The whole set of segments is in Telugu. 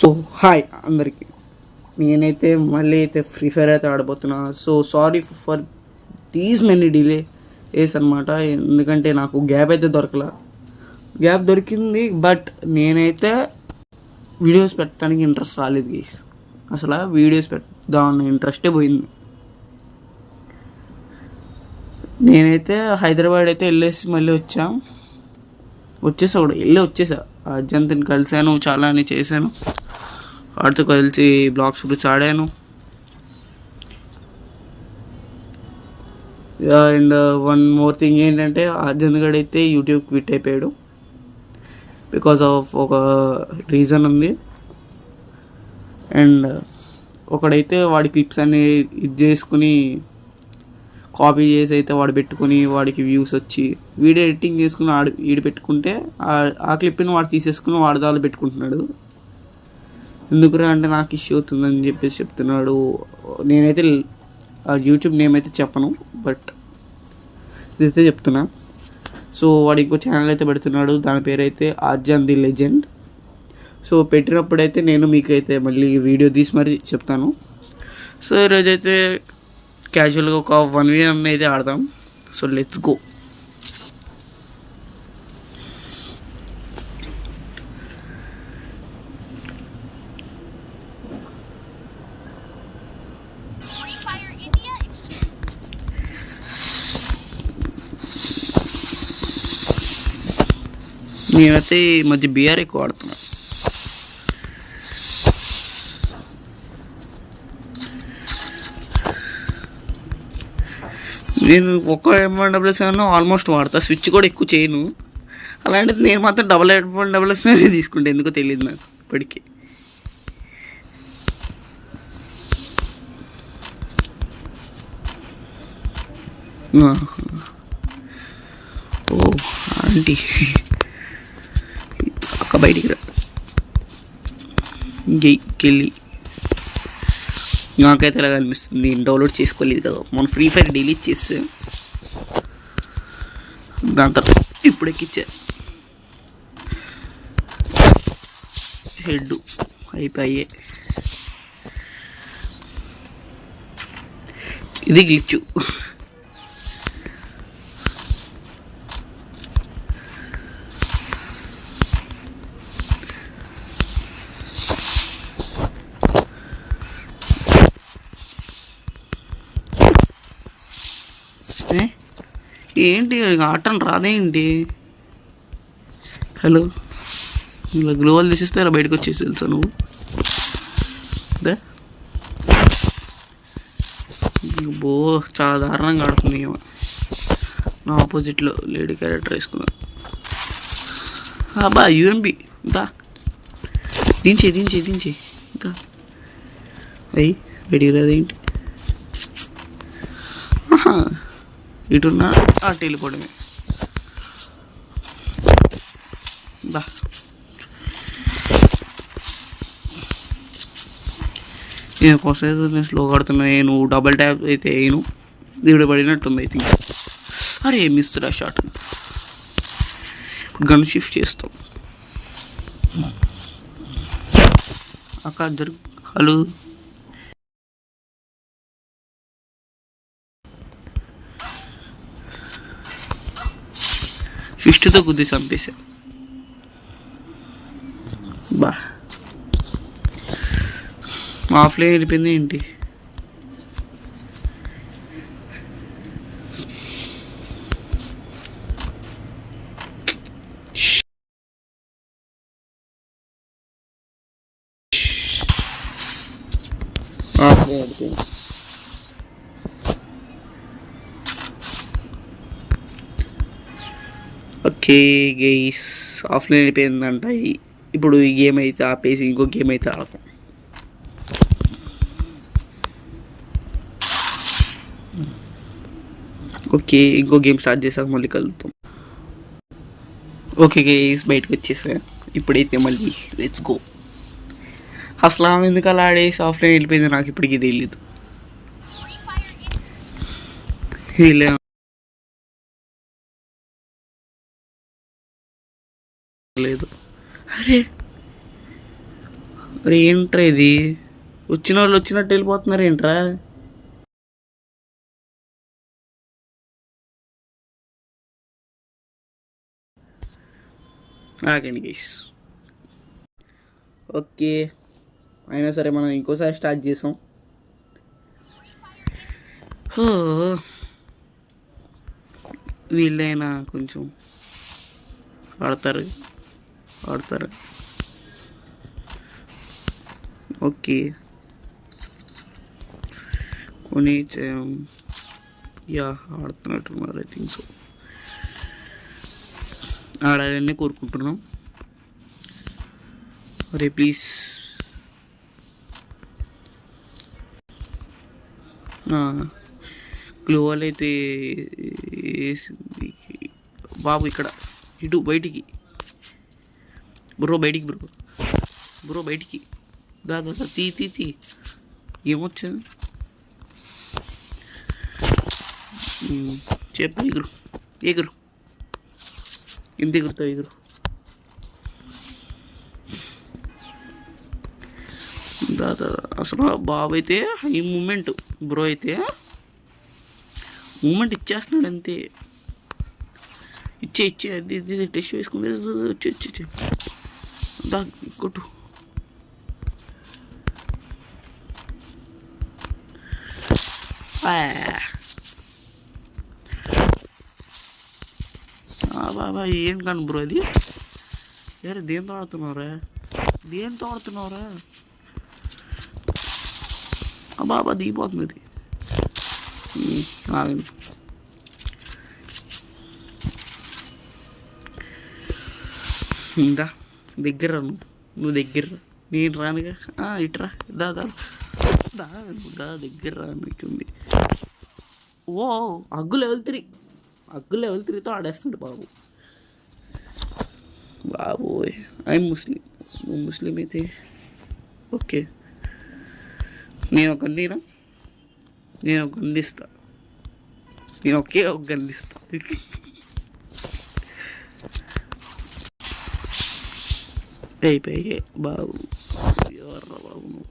ఓ హాయ్ అందరికి. నేనైతే మళ్ళీ అయితే ఫ్రీ ఫైర్ అయితే ఆడబోతున్నా. So sorry for these many delays అనమాట. ఎందుకంటే నాకు గ్యాప్ అయితే గ్యాప్ దొరికింది, బట్ నేనైతే వీడియోస్ పెట్టడానికి ఇంట్రెస్ట్ రాలేదు గైస్. అసలు వీడియోస్ పెడదామన్న ఇంట్రెస్టే పోయింది. నేనైతే హైదరాబాద్ అయితే మళ్ళీ వచ్చేసా. అర్జంతిని కలిశాను, చాలా అని చేశాను. వాడితో కలిసి బ్లాక్స్ గురించి ఆడాను. అండ్ వన్ మోర్ థింగ్ ఏంటంటే, అర్జున్ గడ్ అయితే యూట్యూబ్ క్విట్ అయిపోయాడు. బికాస్ ఆఫ్ ఒక రీజన్ ఉంది. అండ్ ఒకడైతే వాడి క్లిప్స్ అన్ని ఇది చేసుకుని కాపీ చేసి అయితే వాడు పెట్టుకుని వాడికి వ్యూస్ వచ్చి వీడియో ఎడిటింగ్ చేసుకుని వీడు పెట్టుకుంటే ఆ క్లిప్ని వాడు తీసేసుకుని వాడదాలు పెట్టుకుంటున్నాడు. ఎందుకురా అంటే నాకు ఇష్యూ అవుతుందని చెప్పేసి చెప్తున్నాడు. నేనైతే యూట్యూబ్ నేమ్ అయితే చెప్పను, బట్ ఇదైతే చెప్తున్నా. సో వాడు ఇంకో ఛానల్ అయితే పెడుతున్నాడు, దాని పేరు అయితే అర్జన్ ది లెజెండ్. సో పెట్టినప్పుడైతే నేను మీకైతే మళ్ళీ వీడియో తీసి మరి చెప్తాను. సో ఈరోజైతే క్యాజువల్గా ఒక 1v అయితే ఆడదాం. So let's go. నేనైతే ఈ మధ్య బీఆర్ ఎక్కువ ఆడుతున్నా. నేను ఒక్క M177 ఆల్మోస్ట్ వాడతా, స్విచ్ కూడా ఎక్కువ చేయను. అలాంటిది నేను మాత్రం M177 తీసుకుంటే ఎందుకో తెలియదు నాకు ఇప్పటికీ. ఓ ఆంటీ అక్క బయటికి రా. ఇంకెళ్ళి నాకైతే ఎలా అనిపిస్తుంది, నేను డౌన్లోడ్ చేసుకోలేదు కదా, మన ఫ్రీ ఫైర్ డిలీట్ చేస్తే దాని తర్వాత ఇప్పుడు ఎక్కిచ్చా హెడ్ అయిపోయే. ఇది గ్లిచ్చు. ఏంటి ఆటం రాదేంటి? హలో, ఇలా గ్లోవల్ తీసేస్తే ఇలా బయటకు వచ్చేసి తెలుసా నువ్వు? బో చాలా దారుణంగా ఆడుతుంది. నా ఆపోజిట్లో లేడీ క్యారెక్టర్ వేసుకున్నా. బా యూఎంపి దా దించే దా. అయ్యి బయటికి రాదేంటి? ఇటున్నా అటు వెళ్ళిపోవడమే. బా నేను కొసేపు నేను స్లోగా ఆడుతున్నా. నేను డబల్ ట్యాప్ అయితే వేయను, దేవుడు పడినట్టుంది అయితే. అరే మిస్ రా షాట్. గన్ షిఫ్ట్ చేస్తాం. అక్క జరుగు. హలో, ఫిస్ట్తో గుద్ది చంపేశా. బా ఆఫ్లైన్ వెళ్ళిపోయింది ఏంటి? ఓకే గైస్, ఆఫ్లైన్ అయిపోయిందంట. ఇప్పుడు ఈ గేమ్ అయితే ఆపేసి ఇంకో గేమ్ అయితే ఆడతాం. ఓకే, ఇంకో గేమ్ స్టార్ట్ చేసాక మళ్ళీ కలుగుతాం. ఓకే గైస్, బయటకు వచ్చేసా. ఇప్పుడైతే మళ్ళీ లెట్స్ గో. అసలు ఆమె ఎందుకు అలా ఆడేసి ఆఫ్లైన్ వెళ్ళిపోయింది నాకు ఇప్పటికీ తెలియదు. లేదు. అరే మరి ఏంట్రా ఇది? వచ్చిన వాళ్ళు వచ్చినట్టు వెళ్ళిపోతున్నారు ఏంట్రా? ఆగండి గైస్. ఓకే, అయినా సరే మనం ఇంకోసారి స్టార్ట్ చేసాం. వీళ్ళైనా కొంచెం ఆడతారు. ఓకే, కొని యా ఆడుతున్నట్టున్నారు. I think so. ఆడాలని కోరుకుంటున్నాం. అరే ప్లీజ్. గ్లోవల్ అయితే బాబు ఇక్కడ ఇటు బయటికి బయటికి బయటికి దాదా తీ ఏమొచ్చా చెప్పు. ఎగురు ఎంత ఎగురుతావు? ఎగురు. దాదా అసలు బాబు అయితే ఈ మూమెంట్ బ్రో అయితే మూమెంట్ ఇచ్చేస్తున్నాడు అంతే. ఇచ్చే అది టెస్ట్ వేసుకుంటే వచ్చి దా కొట్టు. బాబా ఏం కాను బ్రో అది. సరే దేంతో ఆడుతున్నావురా? బాబా దిగిపోతుంది అది. ఇందా దగ్గర నువ్వు దగ్గర, నేను రానుగా. ఇట్రా దా దగ్గర రానుకుంది. ఓ అగ్గు లెవెల్ 3తో ఆడేస్తాడు బాబోయ్. ఐ ముస్లిం అయితే ఓకే. నేను ఒక గందిస్తా. నేను ఒకే ఒక గందిస్తా. అయిపోయి బాబు. ఎవర్రా బాబు నువ్వు?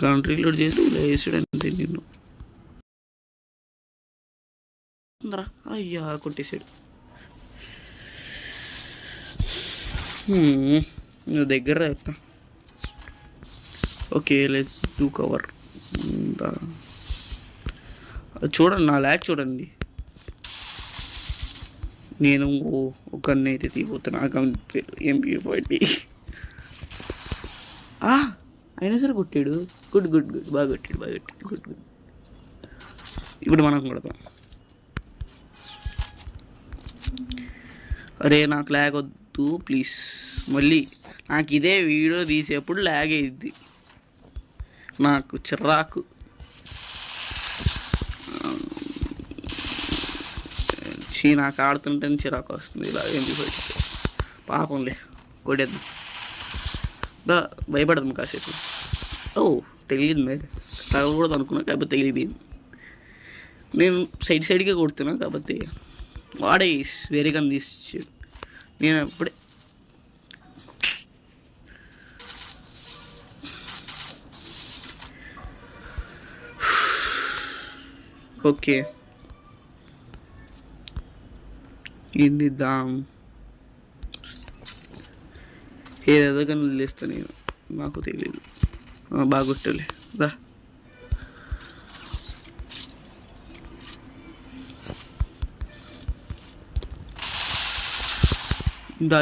కంట్రీ లోడ్ చేసి వేసాడు అంతే నిన్ను. అయ్యా కొట్టేసాడు. నువ్వు దగ్గర చెప్తా. Okay let's do cover. చూడండి నా ల్యాక్ చూడండి. నేను ఒక అయితే తీపోతాను. Account MP40. అయినా సరే కొట్టాడు. గుడ్ బాగా కొట్టాడు. గుడ్. ఇప్పుడు మనం కొడతాం. అరే నాకు ల్యాగ్ వద్దు ప్లీజ్. మళ్ళీ నాకు ఇదే వీడియో తీసేప్పుడు ల్యాగ్ అయ్యిద్ది. నాకు చిరాకు. నాకు ఆడుతుంటేనే చిరాకు వస్తుంది. ఇలా MP40 పాపంలే కొట్టేద్దాం. భయపడదాం కాసేపు. తెలియదు తగలకూడదు అనుకున్నా, కాకపోతే తగిలిపోయింది. నేను సైడ్గా కొడుతున్నా కాబట్టి వాడే వేరే కన్నా తీసాడు. నేను అప్పుడే ఓకే ఏంది దాం ఏదేదో కానీ వదిలేస్తా నేను. నాకు తెలియదు. బాగా కొట్టాలి దా.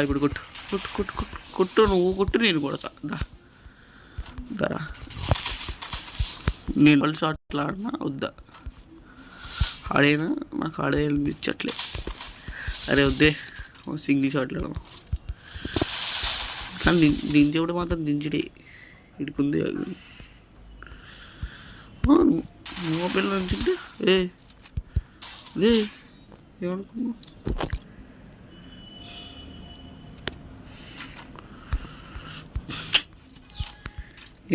ఇప్పుడు కొట్టు నువ్వు కొట్టు, నేను కొడతా దరా. నేను వాళ్ళు షాట్లు ఆడినా వద్దా? ఆడేనా? నాకు ఆడేయాలనిపించట్లే. అరే వద్దే సింగిల్ షాట్లు ఆడదాం. కానీ దించేవాడు మాత్రం దించడే ఇడుకుంది. మొబైల్ దించుంటే ఏమనుకున్నా.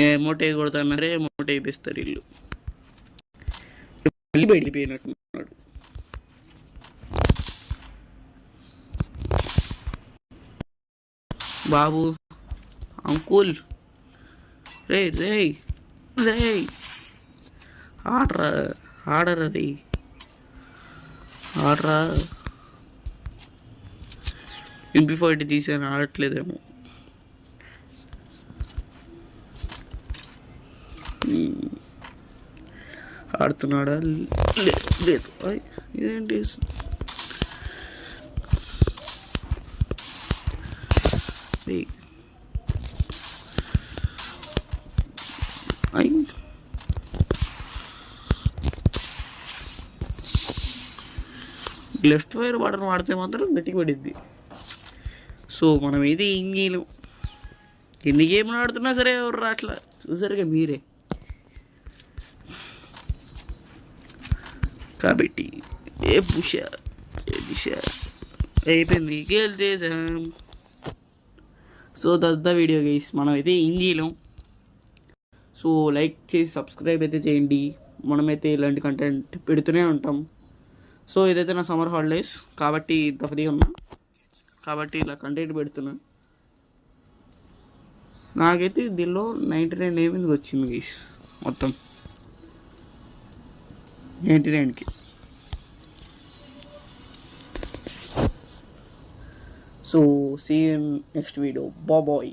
ఎమోట్ కొడతాన్నారే, ఎమోట్ అయిపోయిస్తారు వీళ్ళు. మళ్ళీ బయటిపోయినట్టున్నాడు. బాబు అంకుల్ రే రే రే ఆడరా ఆడరా రే ఆడరా MP40 తీసాను ఆడట్లేదేమో. ఆడుతున్నాడా లేదు. ఇదేంటి లెఫ్ట్ వైర్ బటన్ వాడితే మాత్రం గట్టిగా పడిద్ది. సో మనం ఏది ఏం చేయలేం. ఎన్ని గేమ్లు ఆడుతున్నా సరే ఎవరు అట్లా చూసారుగా మీరే. కాబట్టి ఏ పుష అయిపోయింది గెలిచేసాం. So that's the video guys. మనం అయితే ఏం చేయలేం. సో లైక్ చేసి సబ్స్క్రైబ్ అయితే చేయండి. మనమైతే ఇలాంటి కంటెంట్ పెడుతూనే ఉంటాం. సో ఇదైతే నా సమ్మర్ హాలిడేస్ కాబట్టి ఇంత ఫ్రీగా ఉన్నా కాబట్టి ఇలా కంటెంట్ పెడుతున్నా. నాకైతే దీనిలో 99 ఏమింది వచ్చింది గైస్, మొత్తం 99కి. So see you in next video. Bye.